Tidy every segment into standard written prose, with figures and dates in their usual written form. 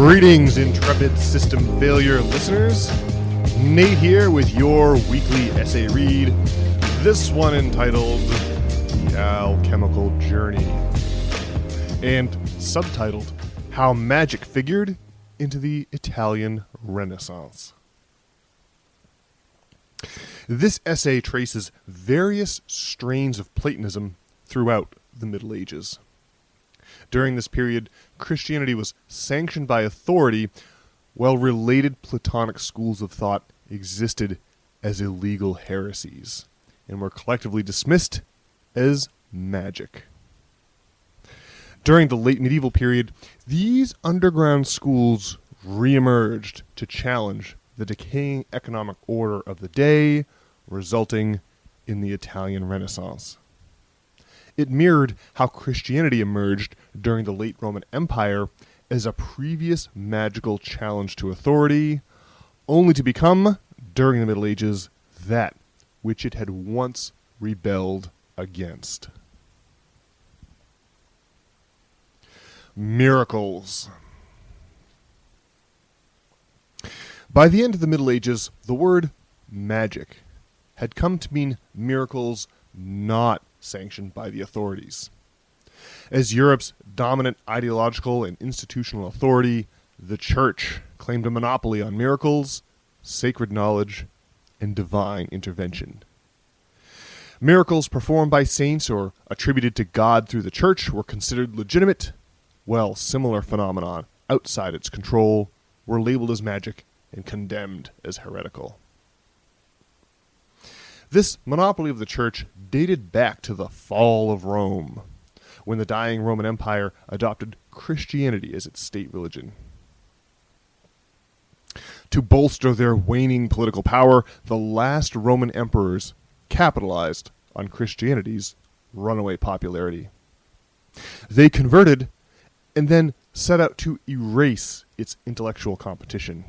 Greetings, intrepid system failure listeners. Nate here with your weekly essay read, this one entitled The Alchemical Journey, and subtitled How Magic Figured into the Italian Renaissance. This essay traces various strains of Platonism throughout the Middle Ages. During this period, Christianity was sanctioned by authority, while related Platonic schools of thought existed as illegal heresies and were collectively dismissed as magic. During the late medieval period, these underground schools reemerged to challenge the decaying economic order of the day, resulting in the Italian Renaissance. It mirrored how Christianity emerged during the late Roman Empire as a previous magical challenge to authority, only to become, during the Middle Ages, that which it had once rebelled against. Miracles. By the end of the Middle Ages, the word magic had come to mean miracles not sanctioned by the authorities. As Europe's dominant ideological and institutional authority, the Church claimed a monopoly on miracles, sacred knowledge, and divine intervention. Miracles performed by saints or attributed to God through the Church were considered legitimate, while similar phenomena outside its control were labeled as magic and condemned as heretical. This monopoly of the Church dated back to the fall of Rome, when the dying Roman Empire adopted Christianity as its state religion. To bolster their waning political power, the last Roman emperors capitalized on Christianity's runaway popularity. They converted and then set out to erase its intellectual competition.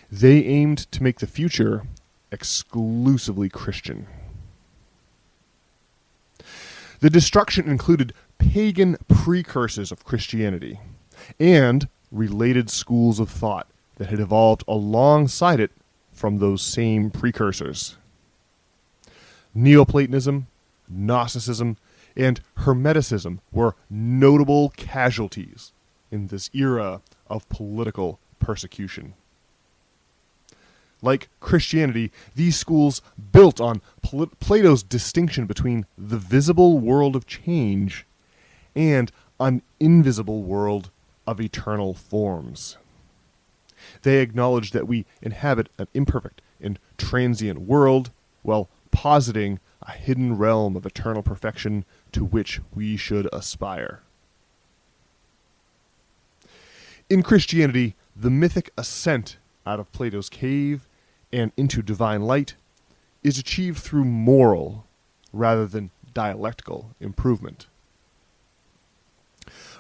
They aimed to make the future exclusively Christian. The destruction included pagan precursors of Christianity and related schools of thought that had evolved alongside it from those same precursors. Neoplatonism, Gnosticism, and Hermeticism were notable casualties in this era of political persecution. Like Christianity, these schools built on Plato's distinction between the visible world of change and an invisible world of eternal forms. They acknowledged that we inhabit an imperfect and transient world, while positing a hidden realm of eternal perfection to which we should aspire. In Christianity, the mythic ascent out of Plato's cave and into divine light is achieved through moral rather than dialectical improvement.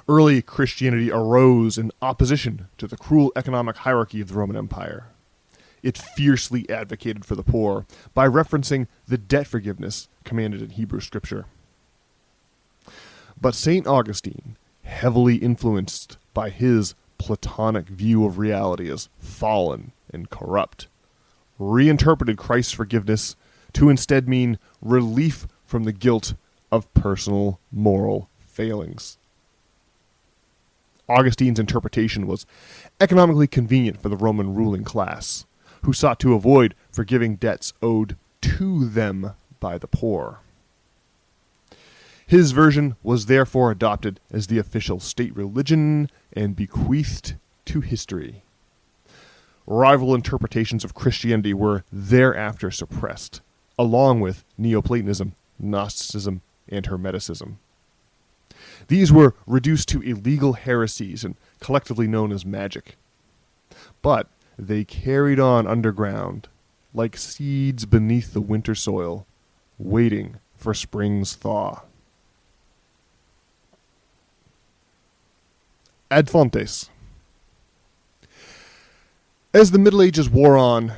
Early Christianity arose in opposition to the cruel economic hierarchy of the Roman Empire. It fiercely advocated for the poor by referencing the debt forgiveness commanded in Hebrew Scripture. But St. Augustine, heavily influenced by his Platonic view of reality as fallen and corrupt, reinterpreted Christ's forgiveness to instead mean relief from the guilt of personal moral failings. Augustine's interpretation was economically convenient for the Roman ruling class, who sought to avoid forgiving debts owed to them by the poor. His version was therefore adopted as the official state religion and bequeathed to history. Rival interpretations of Christianity were thereafter suppressed, along with Neoplatonism, Gnosticism, and Hermeticism. These were reduced to illegal heresies and collectively known as magic. But they carried on underground, like seeds beneath the winter soil, waiting for spring's thaw. Ad fontes. As the Middle Ages wore on,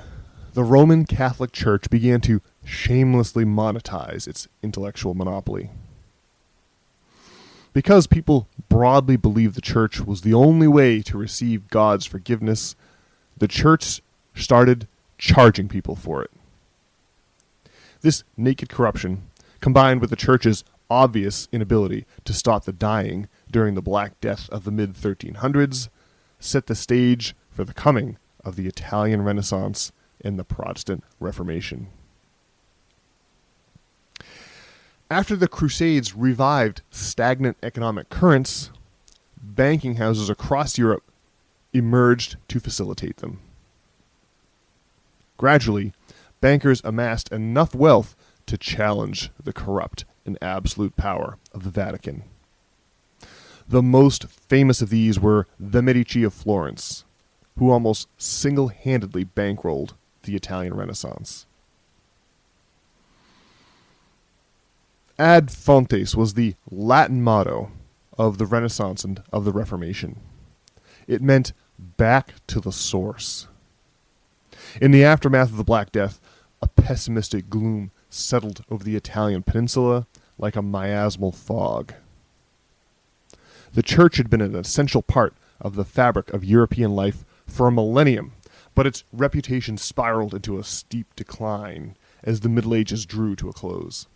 the Roman Catholic Church began to shamelessly monetize its intellectual monopoly. Because people broadly believed the church was the only way to receive God's forgiveness, the church started charging people for it. This naked corruption, combined with the church's obvious inability to stop the dying during the Black Death of the mid-1300s, set the stage for the coming of the Italian Renaissance and the Protestant Reformation. After the Crusades revived stagnant economic currents, banking houses across Europe emerged to facilitate them. Gradually, bankers amassed enough wealth to challenge the corrupt and absolute power of the Vatican. The most famous of these were the Medici of Florence, who almost single-handedly bankrolled the Italian Renaissance. Ad fontes was the Latin motto of the Renaissance and of the Reformation. It meant back to the source. In the aftermath of the Black Death, a pessimistic gloom settled over the Italian peninsula like a miasmal fog. The church had been an essential part of the fabric of European life for a millennium, but its reputation spiraled into a steep decline as the Middle Ages drew to a close.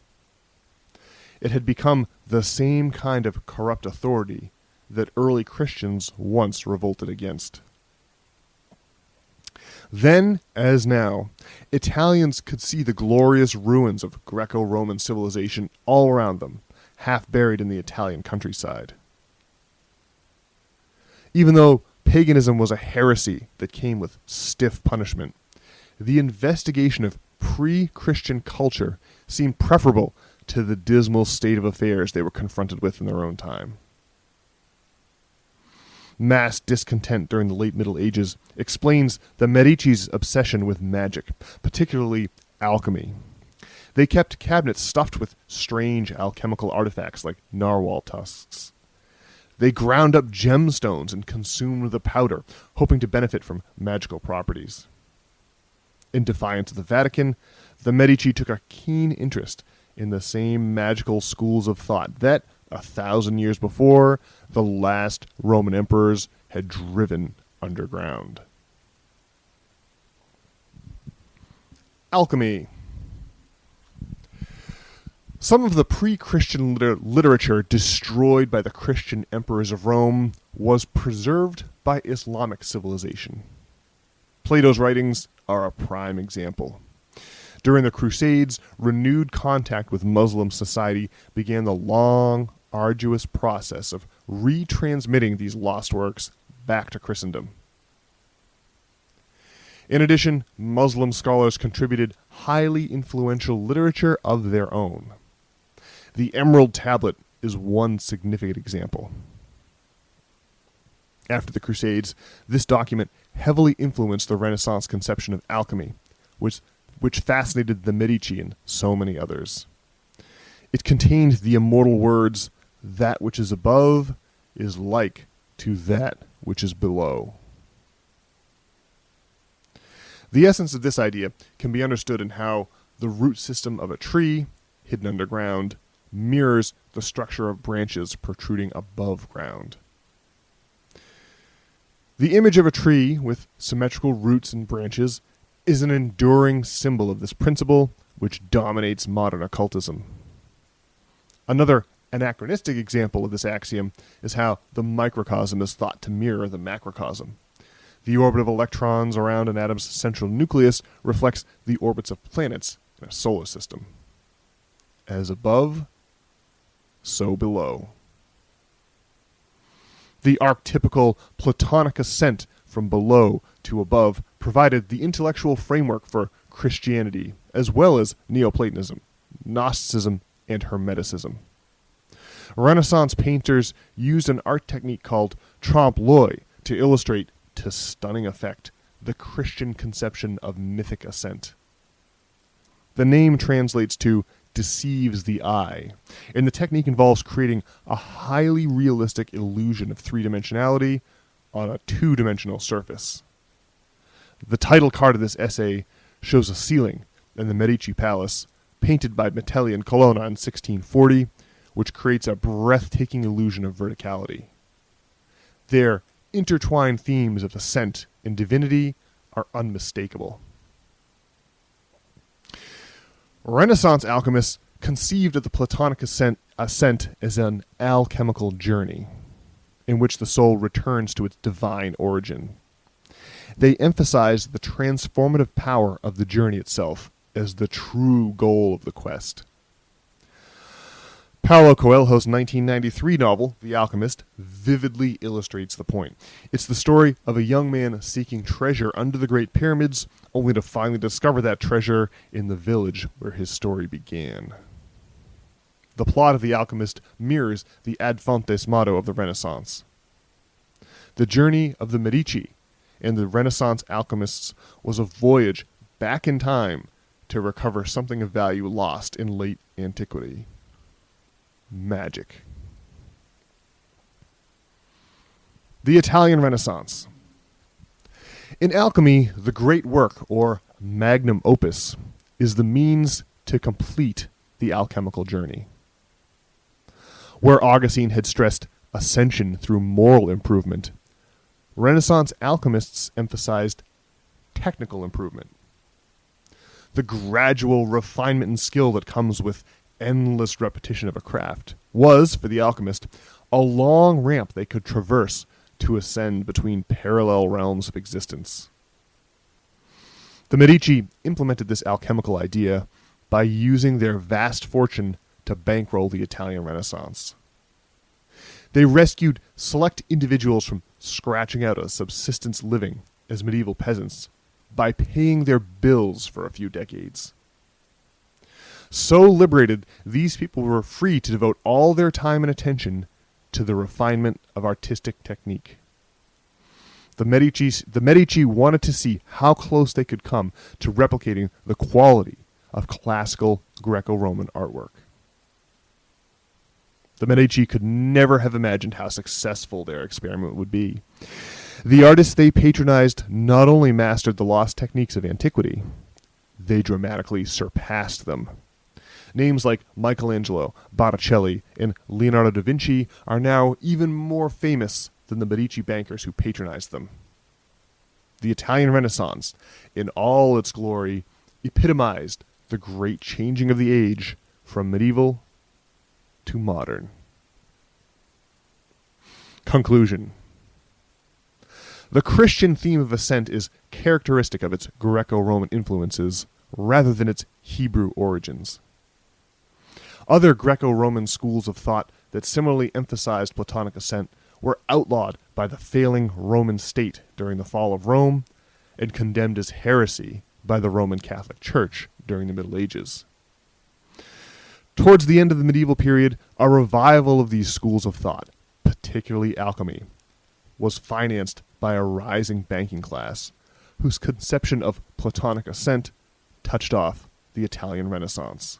It had become the same kind of corrupt authority that early Christians once revolted against. Then, as now, Italians could see the glorious ruins of Greco-Roman civilization all around them, half buried in the Italian countryside. Even though paganism was a heresy that came with stiff punishment, the investigation of pre-Christian culture seemed preferable to the dismal state of affairs they were confronted with in their own time. Mass discontent during the late Middle Ages explains the Medici's obsession with magic, particularly alchemy. They kept cabinets stuffed with strange alchemical artifacts like narwhal tusks. They ground up gemstones and consumed the powder, hoping to benefit from magical properties. In defiance of the Vatican, the Medici took a keen interest in the same magical schools of thought that, 1,000 years before, the last Roman emperors had driven underground. Alchemy. Some of the pre-Christian literature destroyed by the Christian emperors of Rome was preserved by Islamic civilization. Plato's writings are a prime example. During the Crusades, renewed contact with Muslim society began the long, arduous process of retransmitting these lost works back to Christendom. In addition, Muslim scholars contributed highly influential literature of their own. The Emerald Tablet is one significant example. After the Crusades, this document heavily influenced the Renaissance conception of alchemy, which fascinated the Medici and so many others. It contained the immortal words, "That which is above is like to that which is below." The essence of this idea can be understood in how the root system of a tree, hidden underground, mirrors the structure of branches protruding above ground. The image of a tree with symmetrical roots and branches is an enduring symbol of this principle which dominates modern occultism. Another anachronistic example of this axiom is how the microcosm is thought to mirror the macrocosm. The orbit of electrons around an atom's central nucleus reflects the orbits of planets in a solar system. As above, so below. The archetypical Platonic ascent from below to above provided the intellectual framework for Christianity, as well as Neoplatonism, Gnosticism, and Hermeticism. Renaissance painters used an art technique called trompe-l'oeil to illustrate, to stunning effect, the Christian conception of mythic ascent. The name translates to deceives the eye, and the technique involves creating a highly realistic illusion of three-dimensionality on a two-dimensional surface. The title card of this essay shows a ceiling in the Medici Palace, painted by Metelli and Colonna in 1640, which creates a breathtaking illusion of verticality. Their intertwined themes of ascent and divinity are unmistakable. Renaissance alchemists conceived of the Platonic ascent as an alchemical journey, in which the soul returns to its divine origin. They emphasized the transformative power of the journey itself as the true goal of the quest. Paulo Coelho's 1993 novel, The Alchemist, vividly illustrates the point. It's the story of a young man seeking treasure under the Great Pyramids, only to finally discover that treasure in the village where his story began. The plot of The Alchemist mirrors the Ad Fontes motto of the Renaissance. The journey of the Medici and the Renaissance alchemists was a voyage back in time to recover something of value lost in late antiquity. Magic. The Italian Renaissance. In alchemy, the great work, or magnum opus, is the means to complete the alchemical journey. Where Augustine had stressed ascension through moral improvement, Renaissance alchemists emphasized technical improvement. The gradual refinement and skill that comes with endless repetition of a craft was, for the alchemist, a long ramp they could traverse to ascend between parallel realms of existence. The Medici implemented this alchemical idea by using their vast fortune to bankroll the Italian Renaissance. They rescued select individuals from scratching out a subsistence living as medieval peasants by paying their bills for a few decades. So liberated, these people were free to devote all their time and attention to the refinement of artistic technique. The Medici wanted to see how close they could come to replicating the quality of classical Greco-Roman artwork. The Medici could never have imagined how successful their experiment would be. The artists they patronized not only mastered the lost techniques of antiquity, they dramatically surpassed them. Names like Michelangelo, Botticelli, and Leonardo da Vinci are now even more famous than the Medici bankers who patronized them. The Italian Renaissance, in all its glory, epitomized the great changing of the age from medieval to modern. Conclusion. The Christian theme of ascent is characteristic of its Greco-Roman influences rather than its Hebrew origins. Other Greco-Roman schools of thought that similarly emphasized Platonic ascent were outlawed by the failing Roman state during the fall of Rome and condemned as heresy by the Roman Catholic Church during the Middle Ages. Towards the end of the medieval period, a revival of these schools of thought, particularly alchemy, was financed by a rising banking class whose conception of Platonic ascent touched off the Italian Renaissance.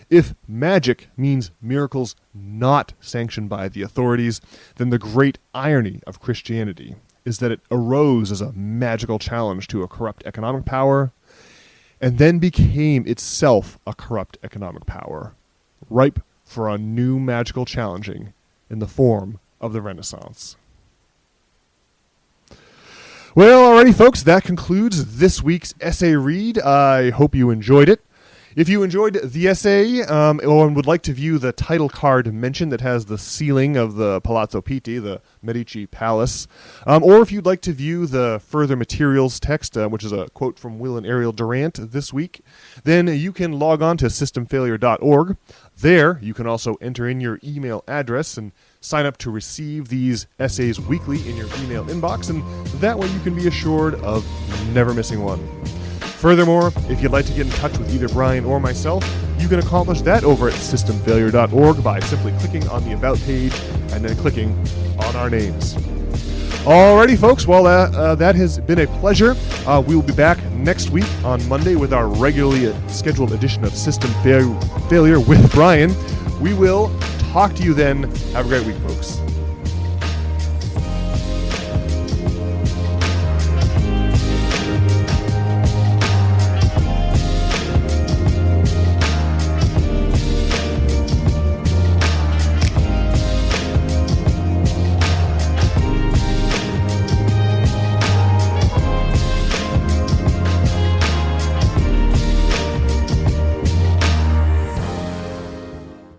If magic means miracles not sanctioned by the authorities, then the great irony of Christianity is that it arose as a magical challenge to a corrupt economic power and then became itself a corrupt economic power, ripe for a new magical challenging in the form of the Renaissance. Well, alrighty, folks, that concludes this week's essay read. I hope you enjoyed it. If you enjoyed the essay and would like to view the title card mentioned that has the ceiling of the Palazzo Pitti, the Medici Palace, or if you'd like to view the further materials text, which is a quote from Will and Ariel Durant this week, then you can log on to systemfailure.org. There, you can also enter in your email address and sign up to receive these essays weekly in your email inbox, and that way you can be assured of never missing one. Furthermore, if you'd like to get in touch with either Brian or myself, you can accomplish that over at systemfailure.org by simply clicking on the About page and then clicking on our names. Alrighty, folks, well, that has been a pleasure. We will be back next week on Monday with our regularly scheduled edition of System Failure with Brian. We will talk to you then. Have a great week, folks.